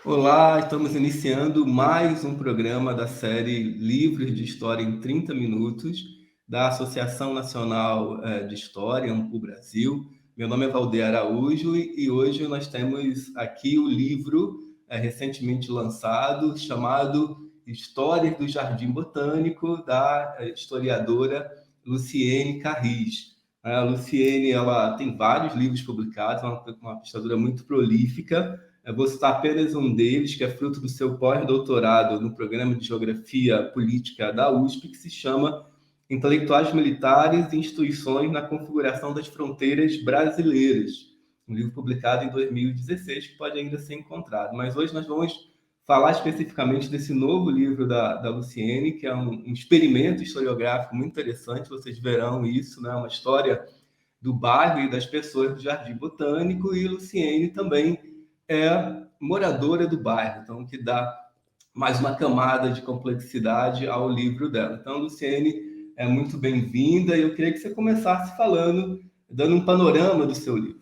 Olá, estamos iniciando mais um programa da série Livros de História em 30 Minutos, da Associação Nacional de História, AMPU Brasil. Meu nome é Valdir Araújo e hoje nós temos aqui o livro recentemente lançado, chamado Histórias do Jardim Botânico, da historiadora Luciene Carris. A Luciene, ela tem vários livros publicados, uma pesquisadora muito prolífica. Eu vou citar apenas um deles, que é fruto do seu pós-doutorado no programa de Geografia Política da USP, que se chama Intelectuais Militares e Instituições na Configuração das Fronteiras Brasileiras, um livro publicado em 2016, que pode ainda ser encontrado. Mas hoje nós vamos falar especificamente desse novo livro da Luciene, que é um experimento historiográfico muito interessante, vocês verão isso, né? Uma história do bairro e das pessoas do Jardim Botânico, e Luciene também é moradora do bairro, então que dá mais uma camada de complexidade ao livro dela. Então, Luciene, é muito bem-vinda e eu queria que você começasse falando, dando um panorama do seu livro.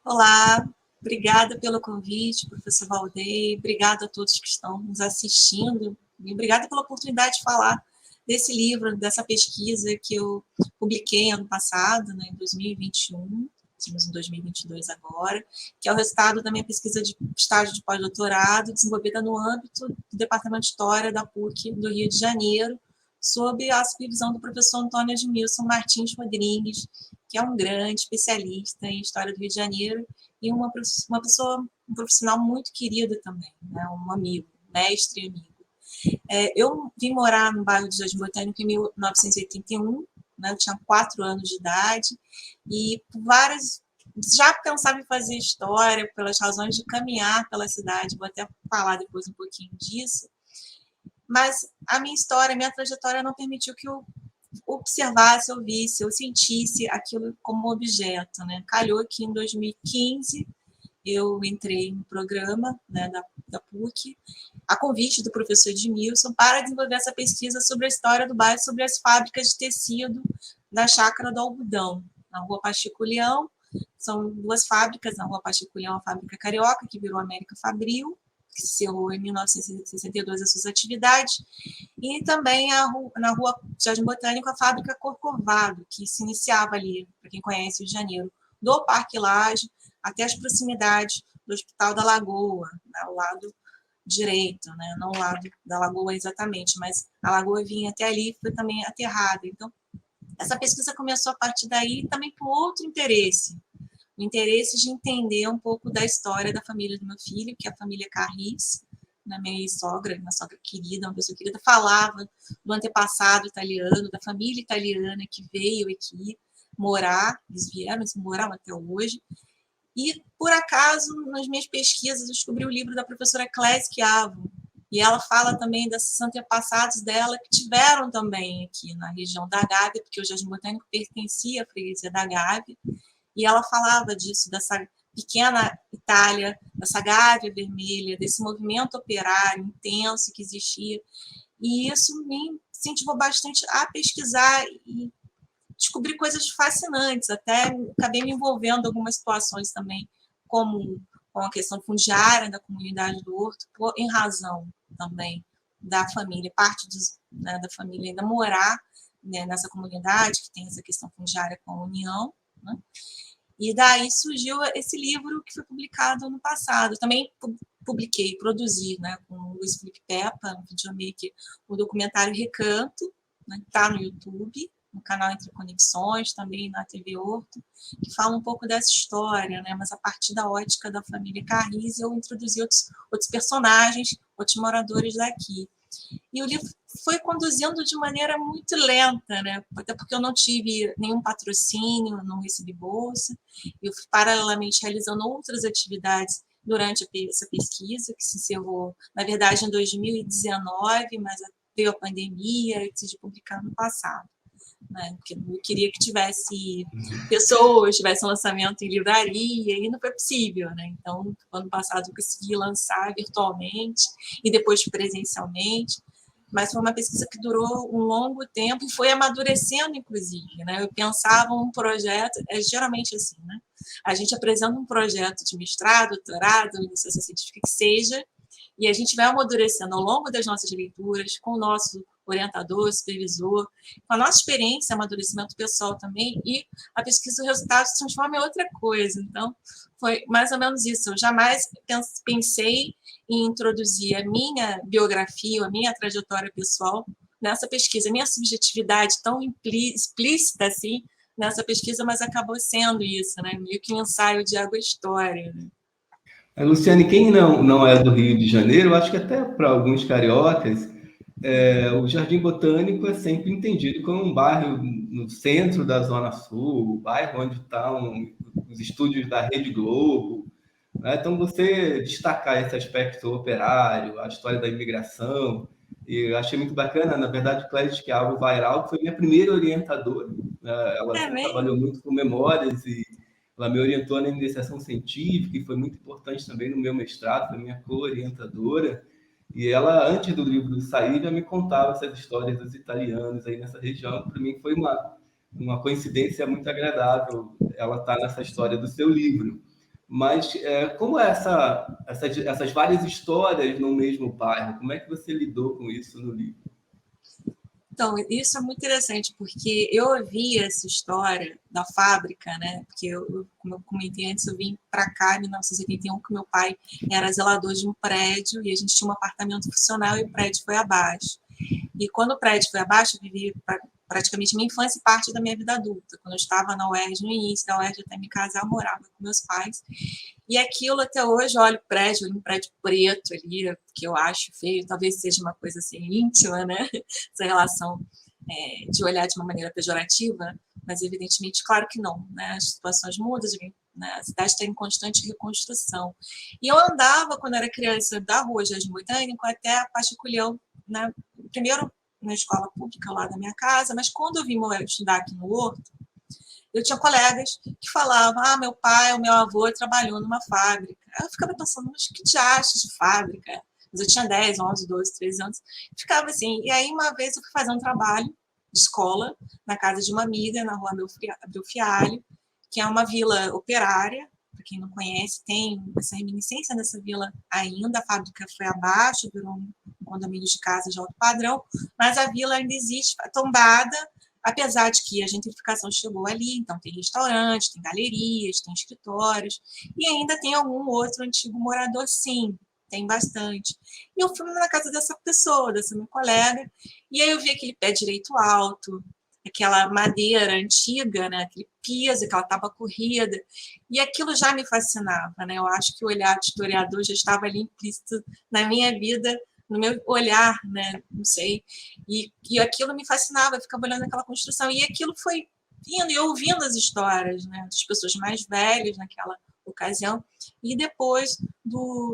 Olá, obrigada pelo convite, professor Valdir, obrigada a todos que estão nos assistindo e obrigada pela oportunidade de falar desse livro, dessa pesquisa que eu publiquei ano passado, né, em 2021, estamos em 2022 agora, que é o resultado da minha pesquisa de estágio de pós-doutorado, desenvolvida no âmbito do Departamento de História da PUC do Rio de Janeiro, sob a supervisão do professor Antônio Edmilson Martins Rodrigues, que é um grande especialista em História do Rio de Janeiro e uma pessoa, um profissional muito querido também, né, um amigo, mestre e amigo. Eu vim morar no bairro de Jardim Botânico em 1981, né, eu tinha 4 anos de idade, e já pensava em fazer história pelas razões de caminhar pela cidade, vou até falar depois um pouquinho disso, mas a minha história, a minha trajetória não permitiu que eu observasse, eu visse, eu sentisse aquilo como objeto, né? Calhou que em 2015 eu entrei no programa, né, da PUC, a convite do professor Edmilson, para desenvolver essa pesquisa sobre a história do bairro, sobre as fábricas de tecido da Chácara do Algodão, na Rua Pacheco Leão. São 2 fábricas, na Rua Pacheco Leão, a fábrica Carioca, que virou América Fabril, que encerrou em 1962 as suas atividades, e também na Rua Jardim Botânico, a fábrica Corcovado, que se iniciava ali, para quem conhece o Rio de Janeiro, do Parque Lage até as proximidades do Hospital da Lagoa, né, o lado direito, né, não o lado da Lagoa exatamente, mas a Lagoa vinha até ali e foi também aterrada. Então, essa pesquisa começou a partir daí também com outro interesse, o interesse de entender um pouco da história da família do meu filho, que é a família Carris, né, minha sogra, uma sogra querida, uma pessoa querida, falava do antepassado italiano, da família italiana que veio aqui morar, eles vieram, eles moram até hoje, e, por acaso, nas minhas pesquisas, eu descobri o livro da professora Clésia Chiavo, e ela fala também desses antepassados dela que tiveram também aqui na região da Gávea, porque o Jardim Botânico pertencia à freguesia da Gávea, e ela falava disso, dessa pequena Itália, dessa Gávea Vermelha, desse movimento operário intenso que existia, e isso me incentivou bastante a pesquisar e descobri coisas fascinantes, até acabei me envolvendo em algumas situações também, como com a questão fundiária da comunidade do Horto, em razão também da família, parte né, da família ainda morar, né, nessa comunidade, que tem essa questão fundiária com a União, né? E daí surgiu esse livro que foi publicado ano passado. Também publiquei, produzi, né, com o Luiz Felipe Peppa, um videomaker, o documentário Recanto, né, que está no YouTube, no canal Entre Conexões, também na TV Horto, que fala um pouco dessa história, né, mas a partir da ótica da família Carris, eu introduzi outros personagens, outros moradores daqui. E o livro foi conduzindo de maneira muito lenta, né? Até porque eu não tive nenhum patrocínio, não recebi bolsa. Eu fui paralelamente realizando outras atividades durante essa pesquisa, que se encerrou, na verdade, em 2019, mas veio a pandemia e decidi publicar no passado. Né? Porque eu queria que tivesse pessoas, tivesse um lançamento em livraria, e não foi possível, né? Então, ano passado eu consegui lançar virtualmente e depois presencialmente. mas foi uma pesquisa que durou um longo tempo e foi amadurecendo, inclusive, né? Eu pensava um projeto, geralmente assim, né? A gente apresenta um projeto de mestrado, doutorado, iniciação científica que seja, e a gente vai amadurecendo ao longo das nossas leituras, com o nosso orientador, supervisor, com a nossa experiência, amadurecimento pessoal também, e a pesquisa, o resultado se transforma em outra coisa. Então, foi mais ou menos isso. Eu jamais pensei em introduzir a minha biografia, a minha trajetória pessoal nessa pesquisa, a minha subjetividade tão explícita assim nessa pesquisa, mas acabou sendo isso, né? Meio que um ensaio de água-história. Né? Luciane, quem não é do Rio de Janeiro, acho que até para alguns cariocas, o Jardim Botânico é sempre entendido como um bairro no centro da Zona Sul, o bairro onde estão os estúdios da Rede Globo. Né? Então, você destacar esse aspecto operário, a história da imigração, e eu achei muito bacana, na verdade, Cléide Schiavo Vairal, que foi minha primeira orientadora. Né? Ela trabalhou muito com memórias e ela me orientou na iniciação científica e foi muito importante também no meu mestrado, foi minha co-orientadora. E ela, antes do livro sair, já me contava essas histórias dos italianos aí nessa região. Para mim foi uma coincidência muito agradável ela estar nessa história do seu livro. Mas como é essas várias histórias no mesmo bairro? Como é que você lidou com isso no livro? Então, isso é muito interessante, porque eu ouvi essa história da fábrica, né? Porque, como eu comentei antes, eu vim para cá em 1981, que meu pai era zelador de um prédio e a gente tinha um apartamento funcional e o prédio foi abaixo. E quando o prédio foi abaixo, eu vivi praticamente minha infância e parte da minha vida adulta. Quando eu estava na UERJ, no início da UERJ, até me casar, eu morava com meus pais. E aquilo, até hoje, eu olho o prédio, um prédio preto ali, que eu acho feio, talvez seja uma coisa assim íntima, né? Essa relação de olhar de uma maneira pejorativa, mas evidentemente, claro que não, né? As situações mudam, né? A cidade está em constante reconstrução. E eu andava, quando era criança, da rua Jardim Botânico até a Pachiculhão, né? Primeiro na escola pública lá da minha casa, mas quando eu vim estudar aqui no Horto, eu tinha colegas que falavam, meu pai, o meu avô trabalhou numa fábrica. Eu ficava pensando, mas que diacho de fábrica? Mas eu tinha 10, 11, 12, 13 anos. Ficava assim. E aí, uma vez, eu fui fazer um trabalho de escola na casa de uma amiga, na rua Abreu Fialho, que é uma vila operária. Para quem não conhece, tem essa reminiscência dessa vila ainda. A fábrica foi abaixo, virou um condomínio de casa de alto padrão, mas a vila ainda existe, tombada, apesar de que a gentrificação chegou ali, então tem restaurante, tem galerias, tem escritórios, e ainda tem algum outro antigo morador, sim, tem bastante. E eu fui na casa dessa pessoa, dessa minha colega, e aí eu vi aquele pé direito alto, aquela madeira antiga, né, aquele piso, aquela tábua corrida, e aquilo já me fascinava, né? Eu acho que o olhar de historiador já estava ali implícito na minha vida, no meu olhar, né? Não sei. E aquilo me fascinava, eu ficava olhando aquela construção. E aquilo foi indo e ouvindo as histórias, né? Das pessoas mais velhas naquela ocasião. E depois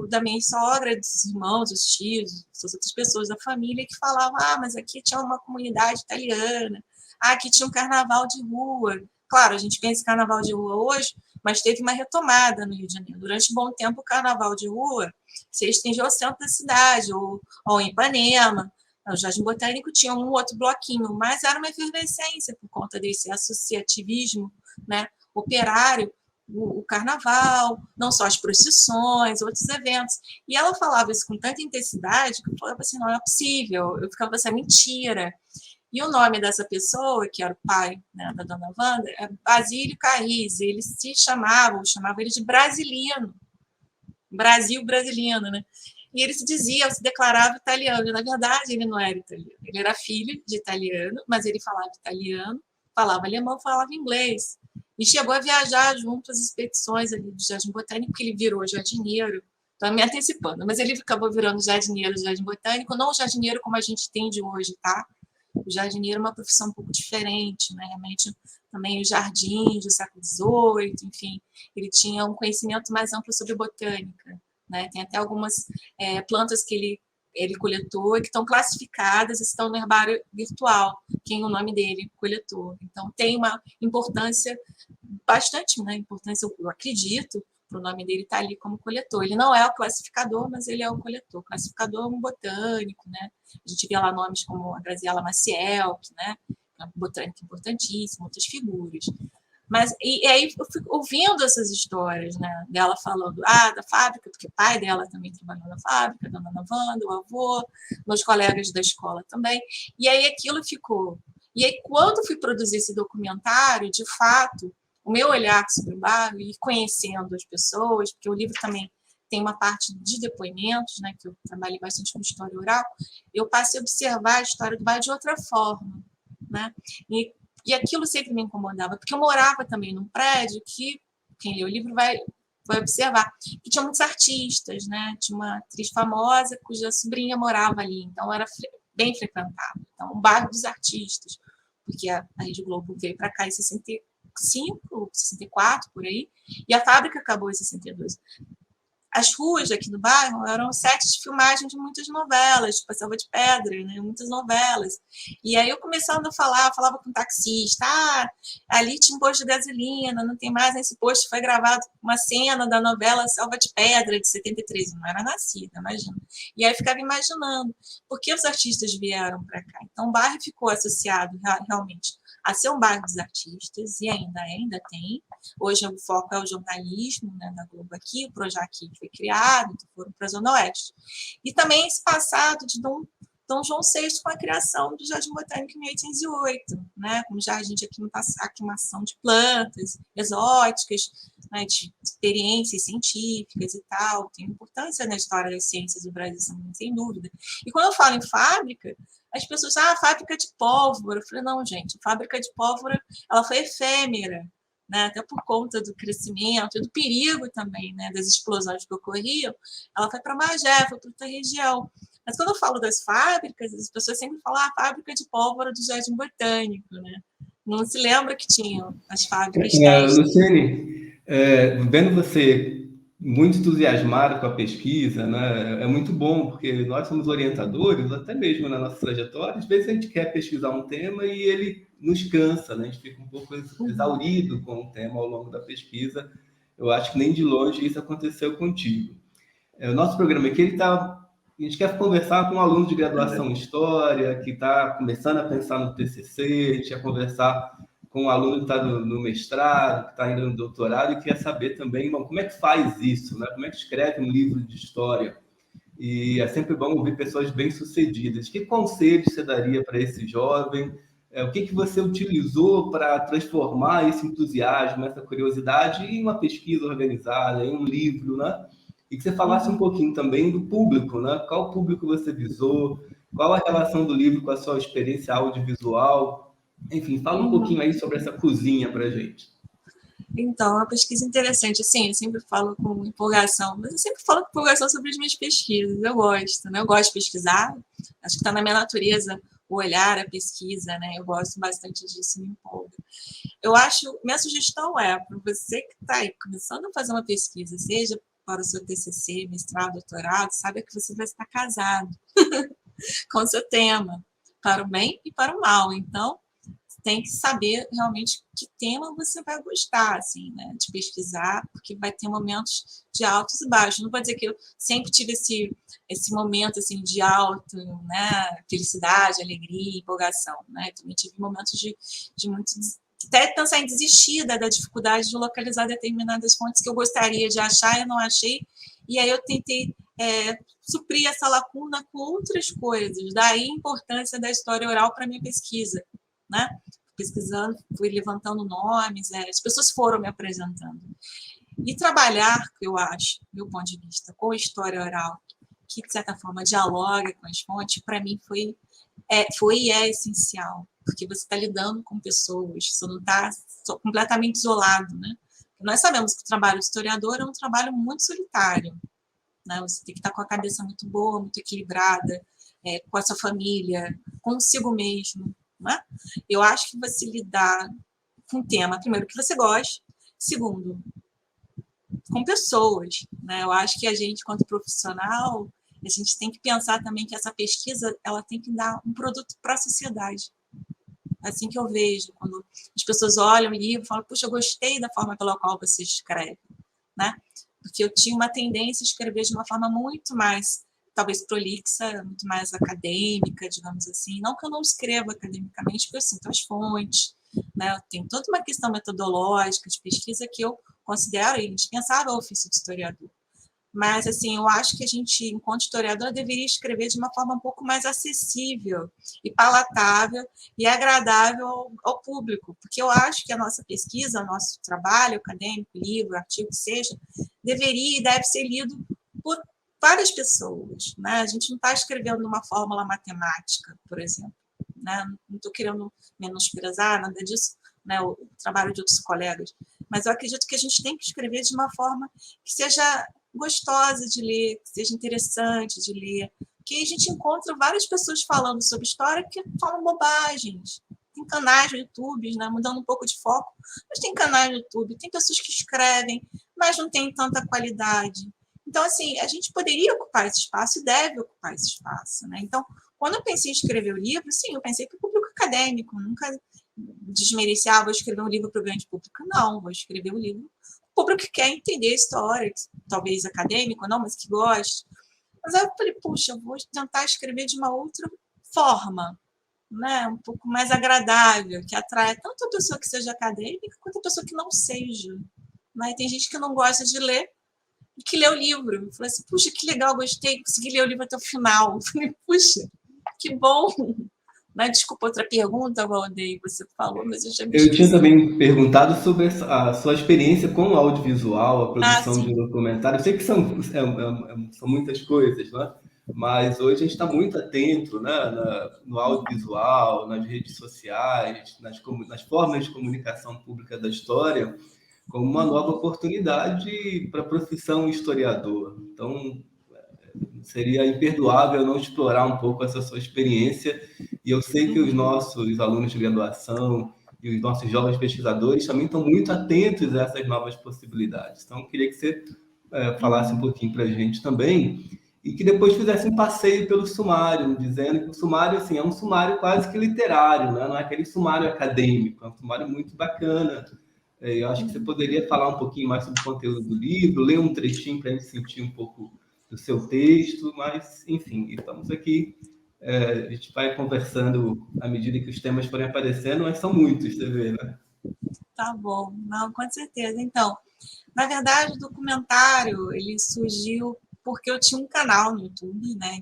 da minha sogra, dos irmãos, dos tios, das outras pessoas da família que falavam, mas aqui tinha uma comunidade italiana, aqui tinha um carnaval de rua. Claro, a gente pensa em carnaval de rua hoje, mas teve uma retomada no Rio de Janeiro. Durante um bom tempo, o carnaval de rua se estendeu ao centro da cidade, ou em Ipanema. O Jardim Botânico tinha um outro bloquinho, mas era uma efervescência por conta desse associativismo, né, operário, o carnaval, não só as procissões, outros eventos. E ela falava isso com tanta intensidade que eu falava assim, não é possível. Eu ficava assim, mentira. E o nome dessa pessoa, que era o pai, né, da dona Wanda, é Basílio Carris. Ele chamava ele de Brasilino. Brasil brasileiro, né? E ele se declarava italiano. E, na verdade, ele não era italiano. Ele era filho de italiano, mas ele falava italiano, falava alemão, falava inglês. E chegou a viajar junto às expedições ali do Jardim Botânico, porque ele virou jardineiro. Estou me antecipando, mas ele acabou virando jardineiro do Jardim Botânico, não o jardineiro como a gente tem de hoje, tá? O jardineiro é uma profissão um pouco diferente, né? Realmente, também os jardins do século XVIII, enfim, ele tinha um conhecimento mais amplo sobre botânica, né? Tem até algumas plantas que ele coletou e que estão classificadas, estão no herbário virtual, quem o nome dele coletou. Então, tem uma importância bastante, né? Importância, eu acredito, o nome dele está ali como coletor. Ele não é o classificador, mas ele é o coletor. O classificador é um botânico, né? A gente vê lá nomes como a Graziella Maciel, que, né, é um botânico importantíssimo, outras figuras. Mas, e aí eu fico ouvindo essas histórias, né, dela falando da fábrica, porque o pai dela também trabalhou na fábrica, a dona Ana Wanda, o avô, meus colegas da escola também, e aí aquilo ficou. E aí, quando fui produzir esse documentário, de fato, o meu olhar sobre o bairro e conhecendo as pessoas, porque o livro também tem uma parte de depoimentos, né, que eu trabalhei bastante com história oral, eu passei a observar a história do bairro de outra forma, né? E aquilo sempre me incomodava, porque eu morava também num prédio que, quem lê o livro vai observar, que tinha muitos artistas, né? Tinha uma atriz famosa cuja sobrinha morava ali, então era bem frequentado. Então, um bairro dos artistas, porque a Rede Globo veio para cá em 65, 64, por aí, e a fábrica acabou em 62. As ruas aqui do bairro eram sets de filmagem de muitas novelas, tipo a Selva de Pedra, né? Muitas novelas. E aí eu começando a falava com o taxista, ali tinha um posto de gasolina, não tem mais, nesse posto foi gravado uma cena da novela Selva de Pedra, de 73, eu não era nascida, imagina. E aí eu ficava imaginando, por que os artistas vieram para cá? Então o bairro ficou associado realmente a ser um bairro dos artistas, e ainda tem. Hoje o foco é o jornalismo, né, da Globo aqui, o Projac foi criado, então foram para a Zona Oeste. E também esse passado de Dom João VI com a criação do Jardim Botânico em 1808, né, com jardim de aclimação de plantas exóticas, né, de experiências científicas e tal, tem importância na história das ciências do Brasil, sem dúvida. E quando eu falo em fábrica, as pessoas, fábrica de pólvora. Eu falei, não, gente, a fábrica de pólvora ela foi efêmera, né? Até por conta do crescimento e do perigo também, né? Das explosões que ocorriam. Ela foi para Magé, foi para outra região. Mas quando eu falo das fábricas, as pessoas sempre falam a fábrica de pólvora do Jardim Botânico, né? Não se lembra que tinham as fábricas testes. Luciane, vendo você muito entusiasmado com a pesquisa, né, é muito bom, porque nós somos orientadores, até mesmo na nossa trajetória, às vezes a gente quer pesquisar um tema e ele nos cansa, né, a gente fica um pouco exaurido com o tema ao longo da pesquisa. Eu acho que nem de longe isso aconteceu contigo. O nosso programa aqui, a gente quer conversar com um aluno de graduação em História, que está começando a pensar no TCC, a gente quer conversar com um aluno que está no mestrado, que está ainda no doutorado, e quer saber também, bom, como é que faz isso, né? Como é que escreve um livro de história? E é sempre bom ouvir pessoas bem-sucedidas. Que conselhos você daria para esse jovem? O que você utilizou para transformar esse entusiasmo, essa curiosidade em uma pesquisa organizada, em um livro, né? E que você falasse um pouquinho também do público, né? Qual público você visou? Qual a relação do livro com a sua experiência audiovisual? Enfim, fala um pouquinho aí sobre essa cozinha para a gente. Então, uma pesquisa interessante, assim, eu sempre falo com empolgação, mas eu sempre falo com empolgação sobre as minhas pesquisas, eu gosto, né? Eu gosto de pesquisar, acho que está na minha natureza o olhar, a pesquisa, né? Eu gosto bastante disso, me empolga. Eu acho, minha sugestão é, para você que está aí começando a fazer uma pesquisa, seja para o seu TCC, mestrado, doutorado, saiba que você vai estar casado com o seu tema, para o bem e para o mal. Então, tem que saber realmente que tema você vai gostar, assim, né, de pesquisar, porque vai ter momentos de altos e baixos. Não vou dizer que eu sempre tive esse momento, assim, de alto, né, felicidade, alegria, empolgação, né, também tive momentos de muito, até pensar em desistir da dificuldade de localizar determinadas fontes que eu gostaria de achar e eu não achei, e aí eu tentei suprir essa lacuna com outras coisas, daí a importância da história oral para a minha pesquisa, né? Pesquisando, fui levantando nomes, as pessoas foram me apresentando. E trabalhar, eu acho, do meu ponto de vista, com história oral, que de certa forma dialoga com as fontes, para mim foi e é essencial, porque você está lidando com pessoas, você não está completamente isolado, né? Nós sabemos que o trabalho de historiador é um trabalho muito solitário, né? Você tem que estar com a cabeça muito boa, muito equilibrada, com a sua família, consigo mesmo, né? Eu acho que você lidar com um tema, primeiro, que você gosta, segundo, com pessoas, né? Eu acho que a gente, quanto profissional, a gente tem que pensar também que essa pesquisa ela tem que dar um produto para a sociedade. Assim que eu vejo, quando as pessoas olham o livro e falam, puxa, eu gostei da forma pela qual você escreve. né? Porque eu tinha uma tendência a escrever de uma forma muito mais, talvez prolixa, muito mais acadêmica, digamos assim. Não que eu não escreva academicamente, porque eu sinto as fontes, né? Tem toda uma questão metodológica de pesquisa que eu considero indispensável ao ofício de historiador. Mas, assim, eu acho que a gente, enquanto historiador, deveria escrever de uma forma um pouco mais acessível e palatável e agradável ao público, porque eu acho que a nossa pesquisa, o nosso trabalho acadêmico, livro, artigo, que seja, deveria e deve ser lido por várias pessoas, né? A gente não está escrevendo uma fórmula matemática, por exemplo, né? Não estou querendo menosprezar nada disso, né? O trabalho de outros colegas, mas eu acredito que a gente tem que escrever de uma forma que seja gostosa de ler, que seja interessante de ler, porque a gente encontra várias pessoas falando sobre história que falam bobagens. Tem canais no YouTube, né, mudando um pouco de foco, mas tem canais no YouTube, tem pessoas que escrevem, mas não tem tanta qualidade. Então, assim, a gente poderia ocupar esse espaço e deve ocupar esse espaço, né? Então, quando eu pensei em escrever o livro, sim, eu pensei para o público acadêmico, nunca desmereci, vou escrever um livro para o grande público. Não, vou escrever um livro para o público que quer entender a história, talvez acadêmico, não, mas que goste. Mas aí eu falei, puxa, eu vou tentar escrever de uma outra forma, né? Um pouco mais agradável, que atraia tanto a pessoa que seja acadêmica quanto a pessoa que não seja. Né? Tem gente que não gosta de ler e que lê o livro. Eu falei assim, puxa, que legal, gostei, consegui ler o livro até o final. Eu falei, puxa, que bom. Né? Desculpa outra pergunta, Valdeir, você falou, mas eu já me Eu tinha esqueci. também perguntado sobre a sua experiência com o audiovisual, a Ah, produção de sim. um documentário. Eu sei que são muitas coisas, né? Mas hoje a gente está muito atento, né, no audiovisual, nas redes sociais, nas formas de comunicação pública da história, como uma nova oportunidade para a profissão historiador. Então, seria imperdoável não explorar um pouco essa sua experiência. E eu sei que os nossos alunos de graduação e os nossos jovens pesquisadores também estão muito atentos a essas novas possibilidades. Então, eu queria que você falasse um pouquinho para a gente também e que depois fizesse um passeio pelo sumário, dizendo que o sumário assim, é um sumário quase que literário, né? Não é aquele sumário acadêmico, é um sumário muito bacana. Eu acho que você poderia falar um pouquinho mais sobre o conteúdo do livro, ler um trechinho para a gente sentir um pouco do seu texto, mas, enfim, estamos aqui, a gente vai conversando à medida que os temas forem aparecendo, mas são muitos, você vê, né? Tá bom, não, com certeza. Então, na verdade, o documentário, ele surgiu porque eu tinha um canal no YouTube, né?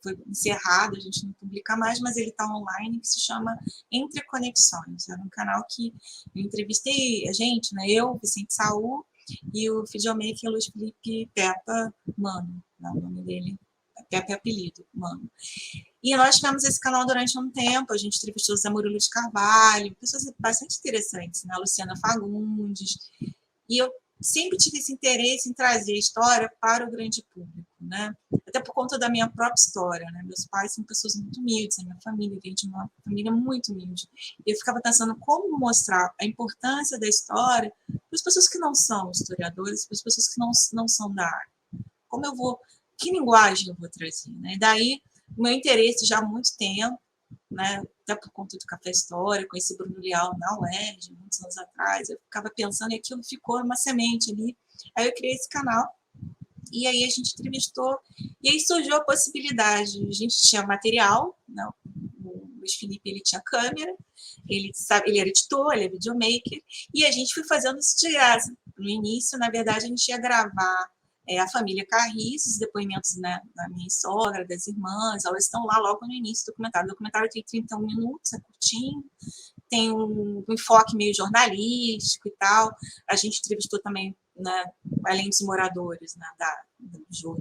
Foi encerrado, a gente não publica mais, mas ele está online, que se chama Entre Conexões. Era um canal que eu entrevistei a gente, né? Eu, Vicente Saul, e o videomaker Luiz Felipe Peppa Mano, né? O nome dele, Peppa é apelido, Mano. E nós tivemos esse canal durante um tempo, a gente entrevistou o Zé Murilo de Carvalho, pessoas bastante interessantes, né? A Luciana Fagundes, e eu sempre tive esse interesse em trazer a história para o grande público, né? Até por conta da minha própria história, né? Meus pais são pessoas muito humildes, a minha família veio de uma família muito humilde. E eu ficava pensando como mostrar a importância da história para as pessoas que não são historiadores, para as pessoas que não são da área. Como eu vou, que linguagem eu vou trazer, né? E daí, o meu interesse já há muito tempo, né? Até por conta do Café História, conheci Bruno Leal na UERJ, muitos anos atrás, eu ficava pensando e aquilo ficou uma semente ali. Aí eu criei esse canal, e aí a gente entrevistou, e aí surgiu a possibilidade, a gente tinha material, né? O Luiz Felipe, ele tinha câmera, ele era editor, ele é videomaker, e a gente foi fazendo isso de graça. No início, na verdade, a gente ia gravar a família Carris, os depoimentos, né, da minha sogra, das irmãs, elas estão lá logo no início do documentário. O documentário tem 31 minutos, é curtinho, tem um enfoque meio jornalístico e tal. A gente entrevistou também, né, além dos moradores, né,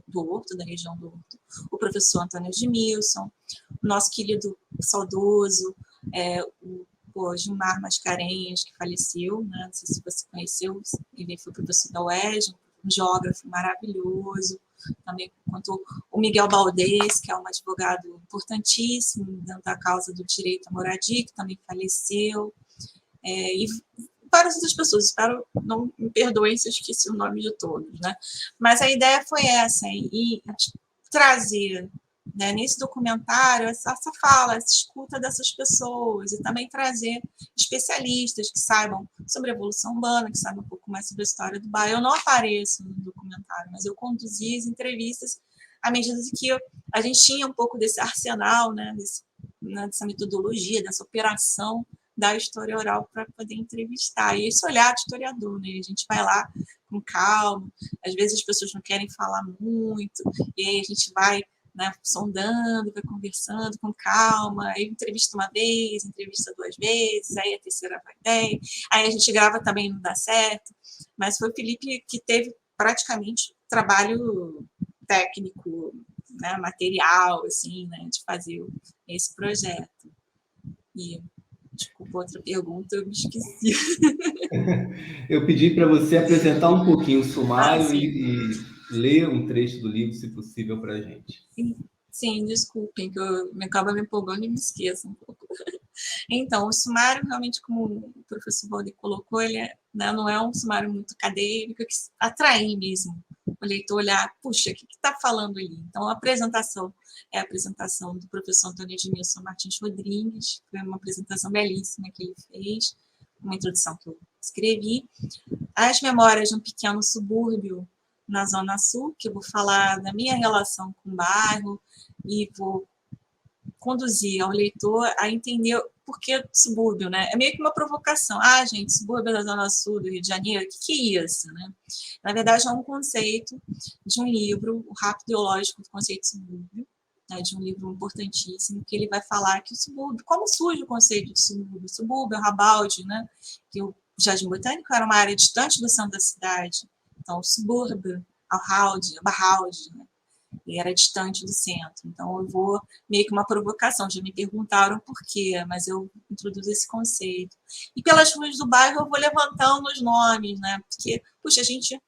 do Horto, da região do Horto, o professor Antônio Edmilson, o nosso querido saudoso, o Gilmar Mascarenhas, que faleceu, né, não sei se você conheceu, ele foi professor da UERJ, um geógrafo maravilhoso, também quanto o Miguel Baldez, que é um advogado importantíssimo dentro da causa do direito à moradia, que também faleceu, e várias outras pessoas, espero, não me perdoem se eu esqueci o nome de todos, né? Mas a ideia foi essa, e trazer, né, nesse documentário, essa fala, essa escuta dessas pessoas, e também trazer especialistas que saibam sobre a evolução urbana, que saibam um pouco mais sobre a história do bairro. Eu não apareço no documentário, mas eu conduzi as entrevistas à medida que a gente tinha um pouco desse arsenal, né, dessa metodologia, dessa operação da história oral para poder entrevistar. E esse olhar de historiador, né? A gente vai lá com calma, às vezes as pessoas não querem falar muito, e aí a gente vai, né, sondando, vai conversando com calma, aí entrevista uma vez, entrevista duas vezes, aí a terceira vai bem, aí a gente grava também, não dá certo, mas foi o Felipe que teve praticamente trabalho técnico, né, material, assim, né, de fazer esse projeto. E, desculpa, outra pergunta, eu me esqueci. Eu pedi para você apresentar um pouquinho o sumário Sim. e ler um trecho do livro, se possível, para a gente. Sim, desculpem, que eu acaba me empolgando e me esqueço um pouco. Então, o sumário, realmente, como o professor Valdir colocou, ele né, não é um sumário muito acadêmico, que atrai mesmo o leitor olhar, puxa, o que está falando ali? Então, a apresentação é a apresentação do professor Antônio Edmilson Martins Rodrigues, foi uma apresentação belíssima que ele fez, uma introdução que eu escrevi. As memórias de um pequeno subúrbio na Zona Sul, que eu vou falar da minha relação com o bairro e vou conduzir ao leitor a entender por que subúrbio, né? É meio que uma provocação. Ah, gente, subúrbio da Zona Sul do Rio de Janeiro, o que é isso, né? Na verdade, é um conceito de um livro, O Rapto Ideológico do Conceito de Subúrbio, né, de um livro importantíssimo, que ele vai falar que o subúrbio, como surge o conceito de subúrbio? O subúrbio, o Rabalde, né? Que o Jardim Botânico era uma área distante do centro da cidade. Então, o subúrbio, a Barralde, né? E era distante do centro. Então, eu vou meio que uma provocação. Já me perguntaram por quê, mas eu introduzo esse conceito. E pelas ruas do bairro, eu vou levantando os nomes, né? Porque, puxa, a gente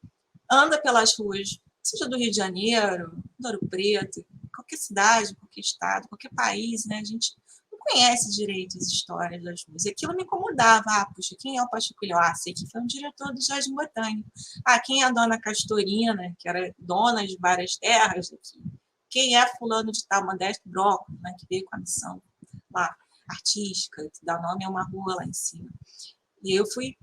anda pelas ruas, seja do Rio de Janeiro, do Ouro Preto, qualquer cidade, qualquer estado, qualquer país, né? A gente não conhece direito as histórias das ruas. E aquilo me incomodava. Ah, puxa, quem é o Pachuculho? Ah, sei que foi um diretor do Jardim Botânico. Ah, quem é a dona Castorina, que era dona de várias terras aqui? Quem é fulano de tal, Modesto Broco, né, que veio com a missão lá, artística, que dá nome a uma rua lá em cima. E eu fui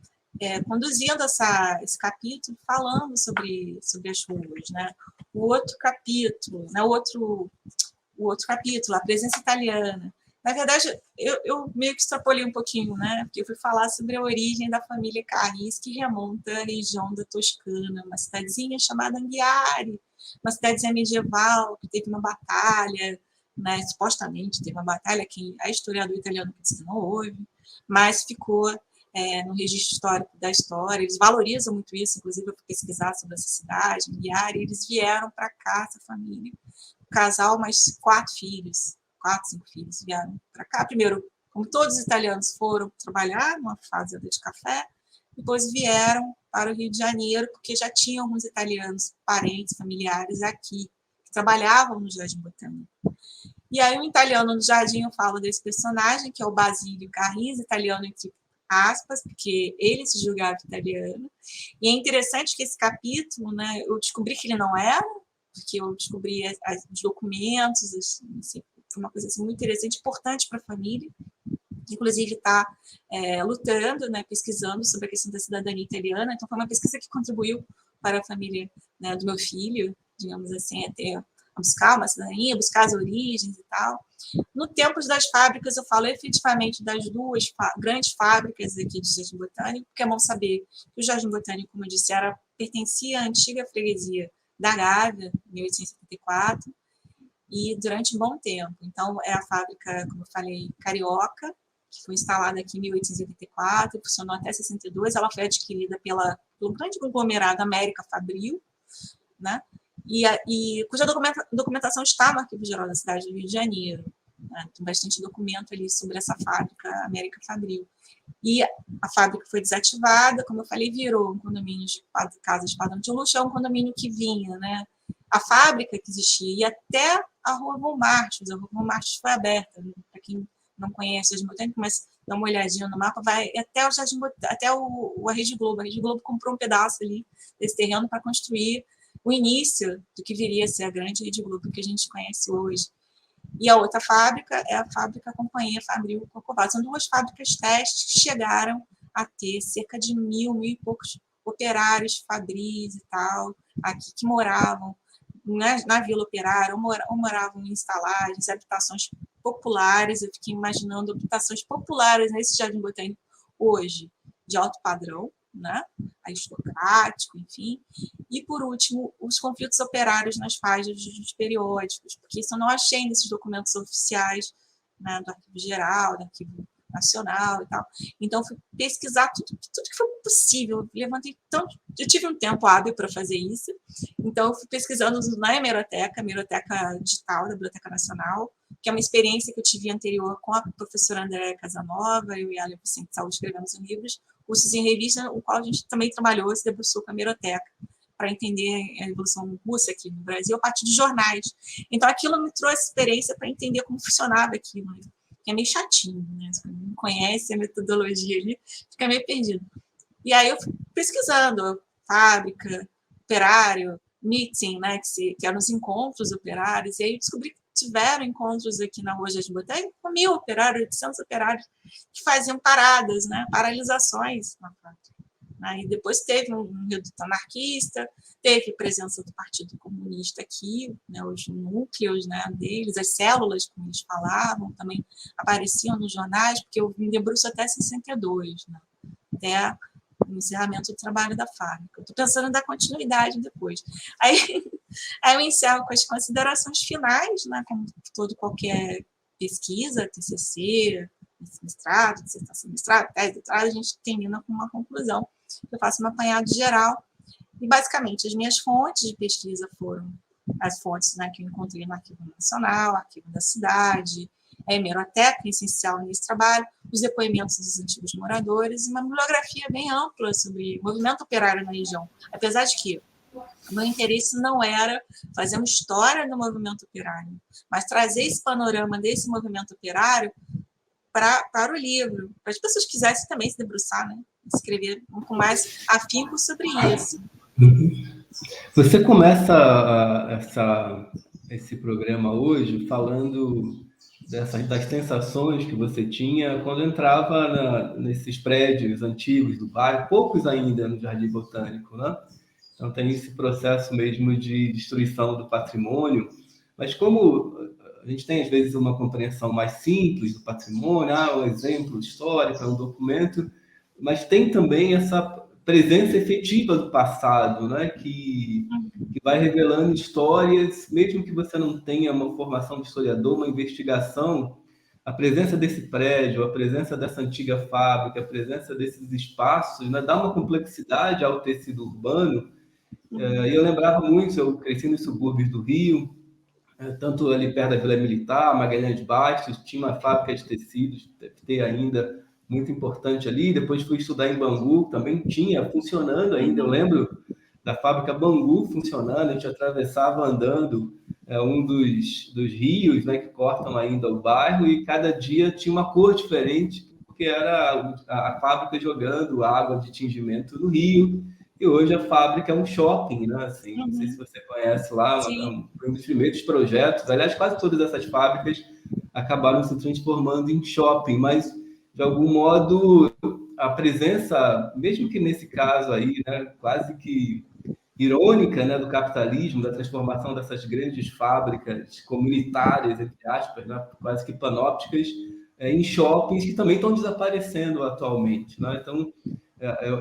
conduzindo esse capítulo falando sobre as ruas, né? O outro capítulo, né? O outro capítulo, a presença italiana. Na verdade, eu meio que extrapolei um pouquinho, né? Porque eu fui falar sobre a origem da família Carris, que remonta à região da Toscana, uma cidadezinha chamada Anghiari, uma cidadezinha medieval que teve uma batalha, né? Supostamente teve uma batalha que é historiador italiano que disse que não houve, mas ficou no registro histórico da história. Eles valorizam muito isso, inclusive eu fui pesquisar sobre essa cidade, Anghiari, e eles vieram para cá, essa família, casal, mais 4 filhos, 4, 5 filhos vieram para cá. Primeiro, como todos os italianos foram trabalhar numa fazenda de café, depois vieram para o Rio de Janeiro, porque já tinham alguns italianos, parentes, familiares aqui, que trabalhavam no Jardim Botânico. E aí, um italiano no Jardim, eu falo desse personagem, que é o Basílio Carris, italiano entre aspas, porque ele se julgava italiano. E é interessante que esse capítulo, né, eu descobri que ele não era, porque eu descobri os documentos, assim, foi uma coisa assim, muito interessante, importante para a família. Inclusive, está lutando, né, pesquisando sobre a questão da cidadania italiana. Então, foi uma pesquisa que contribuiu para a família, né, do meu filho, digamos assim, até buscar uma cidadania, buscar as origens e tal. No tempo das fábricas, eu falo efetivamente das duas grandes fábricas aqui do Jardim Botânico, porque é bom saber que o Jardim Botânico, como eu disse, pertencia à antiga freguesia da Gávea, 1874, e durante um bom tempo. Então, é a fábrica, como eu falei, carioca, que foi instalada aqui em 1884, funcionou até 62, ela foi adquirida pelo grande conglomerado América Fabril, né? E cuja documentação está no Arquivo Geral da cidade do Rio de Janeiro. Né? Tem bastante documento ali sobre essa fábrica América Fabril. E a fábrica foi desativada, como eu falei, virou um condomínio de casas de padrão de luxo, é um condomínio que vinha, né? A fábrica que existia, e até a Rua Montmartre, a Rua Montmartre foi aberta, né? Para quem não conhece o Jardim Botânico, mas dá uma olhadinha no mapa, vai até o Jardim Botânico, até a Rede Globo. A Rede Globo comprou um pedaço ali desse terreno para construir o início do que viria a ser a grande Rede Globo que a gente conhece hoje. E a outra fábrica é a fábrica Companhia Fabril Corcovado. São duas fábricas testes que chegaram a ter cerca de 1.000 e poucos operários fabris e tal, aqui que moravam na Vila Operária, ou moravam em estalagens, habitações populares. Eu fiquei imaginando habitações populares nesse Jardim Botânico hoje, de alto padrão, né? Aristocrático, enfim. E, por último, os conflitos operários nas páginas dos periódicos, porque isso eu não achei nesses documentos oficiais, né, do Arquivo Geral, do Arquivo Nacional e tal. Então, fui pesquisar tudo que foi possível. Eu tive um tempo hábil para fazer isso, então, eu fui pesquisando na hemeroteca digital da Biblioteca Nacional, que é uma experiência que eu tive anterior com a professora Andréa Casanova, eu e a Vicente Saúde escrevemos em livros, cursos em revista, o qual a gente também trabalhou, se debruçou com a hemeroteca, para entender a Revolução Russa aqui no Brasil, a partir dos jornais. Então, aquilo me trouxe experiência para entender como funcionava aquilo, né? Que é meio chatinho, né? Se não conhece a metodologia ali, fica meio perdido. E aí eu fui pesquisando, fábrica, operário, meeting, né? Que eram os encontros operários, e aí eu descobri que tiveram encontros aqui na Rua Jardim Botânico com 1.000 operários, 800 operários, que faziam paradas, né? Paralisações na fábrica. Aí depois teve um reduto anarquista, teve presença do Partido Comunista aqui, né, os núcleos, né, deles, as células, como eles falavam, também apareciam nos jornais, porque eu me debruço até 62, né, até o encerramento do trabalho da fábrica. Estou pensando em dar continuidade depois. Aí eu encerro com as considerações finais, né, como qualquer pesquisa, TCC, mestrado, dissertação, mestrado, tese, doutorado, a gente termina com uma conclusão. Eu faço um apanhado geral e, basicamente, as minhas fontes de pesquisa foram as fontes, né, que eu encontrei no Arquivo Nacional, Arquivo da Cidade, a hemeroteca essencial nesse trabalho, os depoimentos dos antigos moradores e uma bibliografia bem ampla sobre o movimento operário na região. Apesar de que o meu interesse não era fazer uma história do movimento operário, mas trazer esse panorama desse movimento operário para o livro, para as pessoas que quisessem também se debruçar, né? Escrever com mais afinco sobre isso. Você começa esse programa hoje falando das sensações que você tinha quando entrava nesses prédios antigos do bairro, poucos ainda no Jardim Botânico, né? Então tem esse processo mesmo de destruição do patrimônio, mas como a gente tem às vezes uma compreensão mais simples do patrimônio, um exemplo histórico, um documento, mas tem também essa presença efetiva do passado, né? que vai revelando histórias, mesmo que você não tenha uma formação de historiador, uma investigação, a presença desse prédio, a presença dessa antiga fábrica, a presença desses espaços, né? Dá uma complexidade ao tecido urbano. E eu lembrava muito, eu cresci nos subúrbios do Rio, tanto ali perto da Vila Militar, Magalhães Bastos, tinha uma fábrica de tecidos, deve ter ainda, muito importante ali. Depois fui estudar em Bangu, também tinha, funcionando ainda. Eu lembro da fábrica Bangu funcionando, a gente atravessava andando um dos rios, né, que cortam ainda o bairro, e cada dia tinha uma cor diferente, porque era a fábrica jogando água de tingimento no rio. E hoje a fábrica é um shopping, né? Assim, não sei se você conhece lá, um dos primeiros projetos. Aliás, quase todas essas fábricas acabaram se transformando em shopping, mas, de algum modo, a presença, mesmo que nesse caso aí, né, quase que irônica, né, do capitalismo, da transformação dessas grandes fábricas comunitárias, entre aspas, né, quase que panópticas, em shoppings que também estão desaparecendo atualmente, né? Então,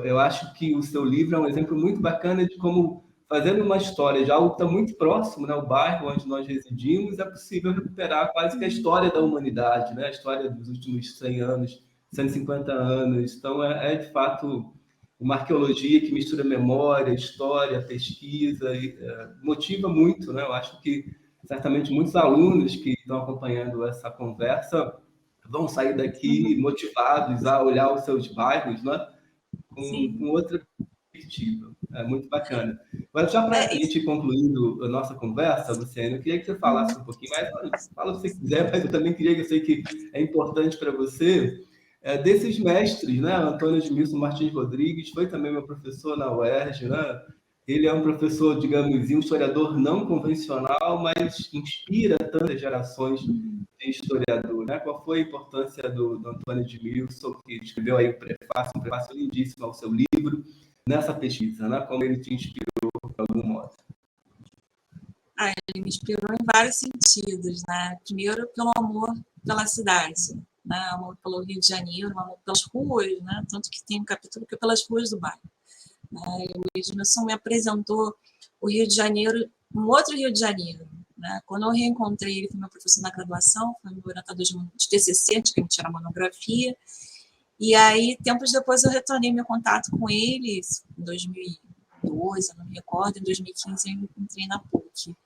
eu acho que o seu livro é um exemplo muito bacana de como, fazendo uma história de algo que está muito próximo, né, o bairro onde nós residimos, é possível recuperar quase que a história da humanidade, né, a história dos últimos 100 anos, 150 anos. Então, de fato uma arqueologia que mistura memória, história, pesquisa, e motiva muito, né? Eu acho que certamente muitos alunos que estão acompanhando essa conversa vão sair daqui motivados a olhar os seus bairros, né? Com outra perspectiva. É muito bacana. Mas já para a gente ir concluindo a nossa conversa, Luciana, eu queria que você falasse um pouquinho mais, fala o que você quiser, mas eu também queria, que eu sei que é importante para você, desses mestres, né? Antônio Edmilson Martins Rodrigues foi também meu professor na UERJ, né? Ele é um professor, digamos, um historiador não convencional, mas inspira tantas gerações de historiador, né? Qual foi a importância do Antônio Edmilson, que escreveu aí um prefácio lindíssimo ao seu livro, nessa pesquisa, né? Como ele te inspirou, de algum modo? Ele me inspirou em vários sentidos, né? Primeiro, pelo amor pela cidade, né? Amor pelo Rio de Janeiro, amor pelas ruas, né? Tanto que tem um capítulo que é pelas ruas do bairro. O Edmilson me apresentou o Rio de Janeiro, um outro Rio de Janeiro. Né? Quando eu reencontrei ele, foi meu professor na graduação, foi meu orientador de TCC, antigamente era monografia, e aí, tempos depois, eu retornei meu contato com ele, em 2012, eu não me recordo, em 2015 eu entrei na PUC.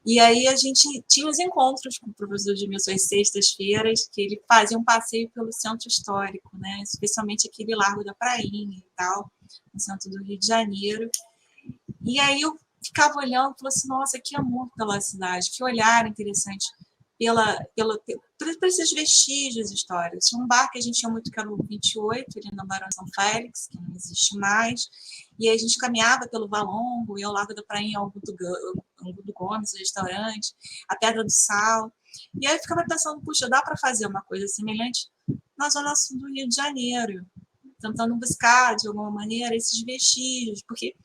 E aí a gente tinha os encontros com o professor Edmilson às sextas-feiras, que ele fazia um passeio pelo centro histórico, né? Especialmente aquele Largo da Prainha e tal, no centro do Rio de Janeiro. E aí eu ficava olhando e falava assim, nossa, que amor pela cidade, que olhar interessante por esses vestígios históricos. Tinha um bar que a gente ia muito, que era o 28, ali na Barão São Félix, que não existe mais, e aí a gente caminhava pelo Valongo, ia ao Largo da Prainha, ao Angu do Gomes, o restaurante, a Pedra do Sal, e aí eu ficava pensando, puxa, dá para fazer uma coisa semelhante na zona sul do Rio de Janeiro, tentando buscar, de alguma maneira, esses vestígios, porque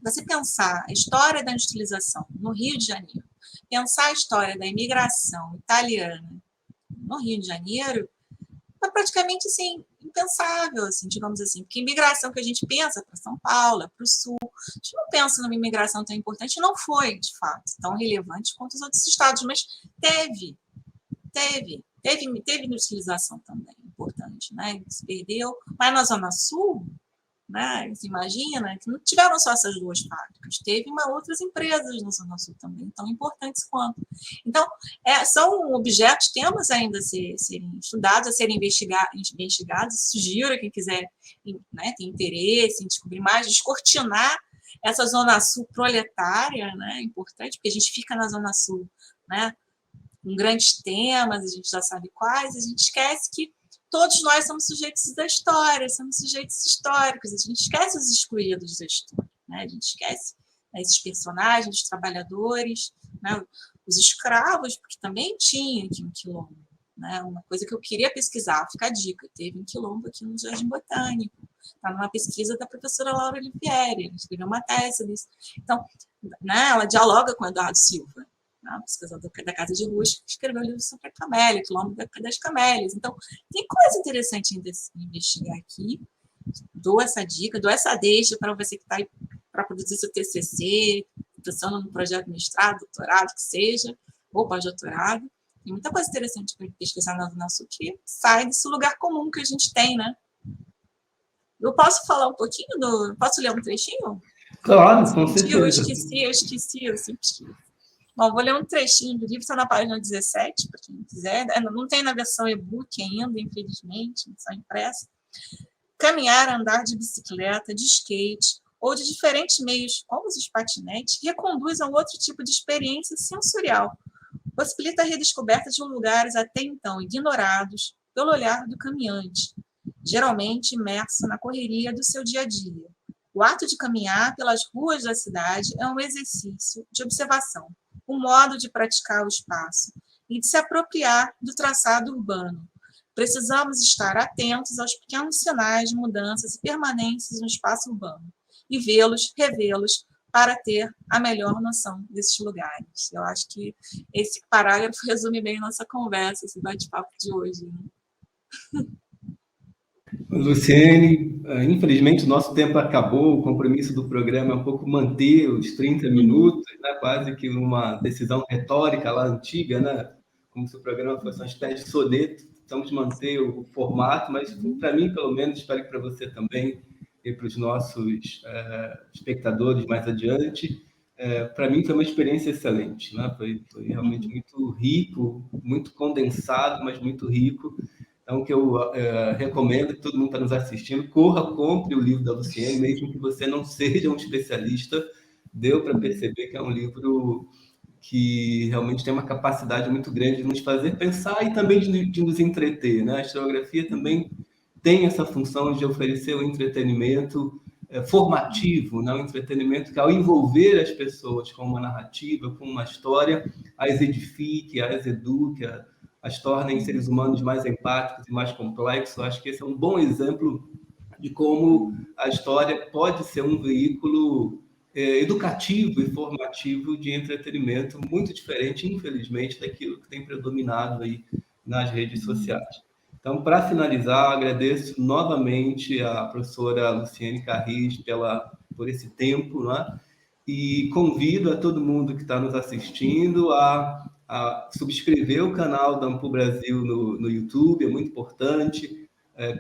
você pensar a história da industrialização no Rio de Janeiro, pensar a história da imigração italiana no Rio de Janeiro, é praticamente assim, impensável, assim, digamos assim, porque a imigração que a gente pensa para São Paulo, para o Sul, a gente não pensa numa imigração tão importante, não foi, de fato, tão relevante quanto os outros estados, mas teve industrialização também, importante, né? Se perdeu, mas na Zona Sul, né? Você imagina que não tiveram só essas duas fábricas, teve outras empresas na Zona Sul também, tão importantes quanto. Então, são objetos, temas ainda a serem estudados, a serem investigados. Sugiro a quem quiser, né, tem interesse em descobrir mais, descortinar essa Zona Sul proletária, né, importante, porque a gente fica na Zona Sul, né, com grandes temas, a gente já sabe quais, a gente esquece que todos nós somos sujeitos da história, somos sujeitos históricos, a gente esquece os excluídos da história, né? A gente esquece, né, esses personagens, os trabalhadores, né, os escravos, porque também tinha aqui um quilombo, né? Uma coisa que eu queria pesquisar, fica a dica, teve um quilombo aqui no Jardim Botânico, está numa pesquisa da professora Laura Olivieri, ela escreveu uma tese disso. Então, né, ela dialoga com o Eduardo Silva, a pesquisadora da Casa de Luz, que escreveu o livro sobre a Camélia, Quilombo das Camélias. Então, tem coisa interessante ainda a investigar aqui. Dou essa dica, dou essa deixa para você que está aí para produzir seu TCC, pensando no projeto de mestrado, doutorado, que seja, ou pós-doutorado. Tem muita coisa interessante para pesquisar na Zona Sul que sai desse lugar comum que a gente tem, né? Eu posso falar um pouquinho Posso ler um trechinho? Claro, com certeza. Eu esqueci, eu sempre esqueço. Bom, vou ler um trechinho do livro, está na página 17, para quem quiser. Não tem na versão e-book ainda, infelizmente, só impressa. Caminhar, andar de bicicleta, de skate ou de diferentes meios, como os patinetes, reconduz a um outro tipo de experiência sensorial. Possibilita a redescoberta de lugares até então ignorados pelo olhar do caminhante, geralmente imerso na correria do seu dia a dia. O ato de caminhar pelas ruas da cidade é um exercício de observação, um modo de praticar o espaço e de se apropriar do traçado urbano. Precisamos estar atentos aos pequenos sinais de mudanças e permanências no espaço urbano e vê-los, revê-los, para ter a melhor noção desses lugares. Eu acho que esse parágrafo resume bem nossa conversa, esse bate-papo de hoje. Né? Luciene, infelizmente o nosso tempo acabou, o compromisso do programa é um pouco manter os 30 minutos, né? Quase que uma decisão retórica lá antiga, né? Como se o programa fosse uma espécie de soneto. Precisamos manter o formato, mas para mim, pelo menos, espero que para você também e para os nossos espectadores mais adiante, para mim foi uma experiência excelente, né? Foi realmente muito rico, muito condensado, mas muito rico. Então, o que eu recomendo que todo mundo está nos assistindo, corra, compre o livro da Luciene, mesmo que você não seja um especialista, deu para perceber que é um livro que realmente tem uma capacidade muito grande de nos fazer pensar e também de nos entreter, né? A historiografia também tem essa função de oferecer o entretenimento formativo, né? Um entretenimento que, ao envolver as pessoas com uma narrativa, com uma história, as edifique, as eduque, as torne em seres humanos mais empáticos e mais complexos. Eu acho que esse é um bom exemplo de como a história pode ser um veículo educativo e formativo de entretenimento, muito diferente, infelizmente, daquilo que tem predominado aí nas redes sociais. Então, para finalizar, agradeço novamente a professora Luciene Carris por esse tempo, né? E convido a todo mundo que está nos assistindo a subscrever o canal da Ampul Brasil no YouTube, é muito importante.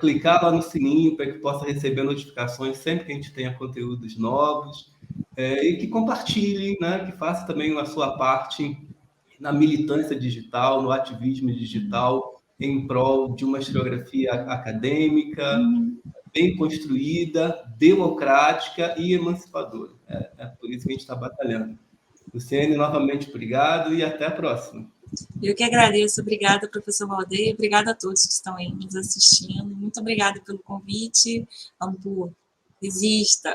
Clicar lá no sininho para que possa receber notificações sempre que a gente tenha conteúdos novos. E que compartilhe, né? Que faça também a sua parte na militância digital, no ativismo digital, em prol de uma historiografia acadêmica, bem construída, democrática e emancipadora. É por isso que a gente está batalhando. Luciene, novamente, obrigado e até a próxima. Eu que agradeço. Obrigada, professor Valdeir. Obrigada a todos que estão aí nos assistindo. Muito obrigada pelo convite. Ampul, resista.